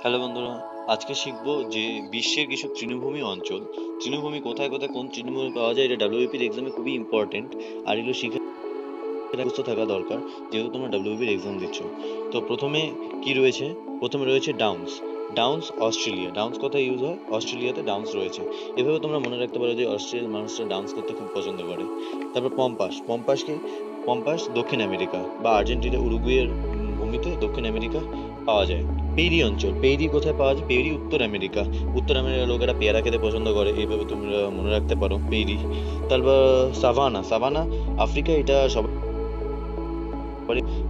Hello বন্ধুরা, আজকে শিখবো যে বিশ্বের কিছু তৃণভূমি অঞ্চল। তৃণভূমি কোথায় কোথায় কোন তৃণভূমি পাওয়া যায়, এটা ডাব্লিউবিপির এক্সামে খুবই ইম্পর্টেন্ট। আর এগুলো শিখে মুখস্থ থাকা দরকার, যেহেতু তোমরা ডাব্লিউবিপির এক্সাম দিচ্ছ। তো প্রথমে কি রয়েছে? প্রথমে রয়েছে ডাউন্স। Downs Australia. ডাউন্স কোথায় ইউজ হয়? অস্ট্রেলিয়াতে ডাউন্স রয়েছে। এভাবে তোমরা মনে রাখতে পারো যে অস্ট্রেলিয়ার মানুষরা ডান্স করতে খুব পছন্দ করে। তারপর পম্পাস। পম্পাস কি? পম্পাস দক্ষিণ আমেরিকা বা আর্জেন্টিনা উরুগুয়ের ভূমিতে দক্ষিণ আমেরিকা পাওয়া যায়। পেরি অঞ্চল। পেরি কোথায় পাওয়া যায়? পেরি উত্তর আমেরিকা। উত্তর আমেরিকার লোকেরা পেয়ারা খেতে পছন্দ করে, এইভাবে তোমরা মনে রাখতে পারো পেরি। তারপর সাভানা। সাভানা আফ্রিকা, এটা সবাই।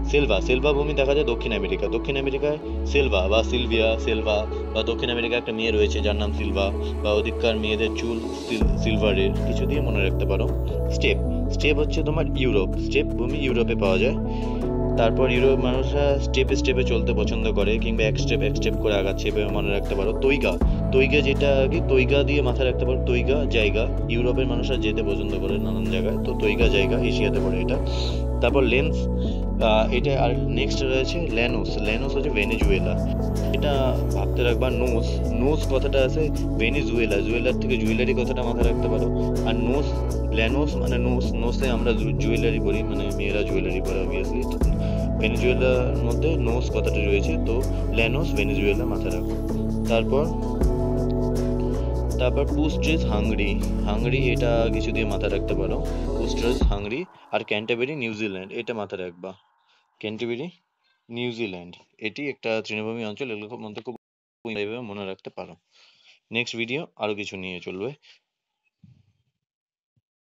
সেলভা। সেলভা ভূমি দেখা যায় দক্ষিণ আমেরিকা। দক্ষিণ আমেরিকায় সেলভা বা সিলভিয়া সেলভা, বা দক্ষিণ আমেরিকা একটা মেয়ে রয়েছে যার নাম সিলভা, বা ওদিককার মেয়েদের চুল সিলভারের, কিছু দিয়ে মনে রাখতে পারো। স্টেপ। স্টেপ হচ্ছে তোমার ইউরোপ। স্টেপ ভূমি ইউরোপে পাওয়া যায়। তারপর ইউরোপ মানুষরা স্টেপে স্টেপে চলতে পছন্দ করে, কিংবা এক স্টেপ করে আগাচ্ছে, এভাবে মনে রাখতে পারো। তৈগা। তৈগা যেটা কি, তৈগা দিয়ে মাথায় রাখতে পারো। তৈগা জায়গা, ইউরোপের মানুষরা যেতে পছন্দ করে নানান জায়গায়, তো তৈগা জায়গা এশিয়াতে পড়ে এটা। তারপর লেন্স। এটা আর নেক্সট রয়েছে ল্যানোস। ল্যানোস হচ্ছে ভেনেজুয়েলা। এটা ভাবতে রাখবা। নোস। নোস কথাটা আছে ভেনিজুয়েলা, জুয়েলার থেকে জুয়েলারি কথাটা মাথায় রাখতে পারো। আর নোস, ল্যানোস মানে নোস। নোসে আমরা জুয়েলারি পরি, মানে মেয়েরা জুয়েলারি পরে অবভিয়াসলি। ভেনেজুয়েলার মধ্যে নোস কথাটা রয়েছে, তো ল্যানোস ভেনেজুয়েলা মাথায় রাখো। তারপর তারপর পুস্ট্রেস হাঙ্গরি। হাঙ্গরি এটা কিছু দিয়ে মাথায় রাখতে পারো। পুস্ট্রেস হাঙ্গরি। আর ক্যান্টারবেরি নিউজিল্যান্ড, এটা মাথায় রাখবা। ক্যান্টারবেরি নিউজিল্যান্ড, এটি একটা তৃণভূমি অঞ্চল। এগুলো মধ্যে খুব এইভাবে মনে রাখতে পারো। নেক্সট ভিডিও আরো কিছু নিয়ে চলবে।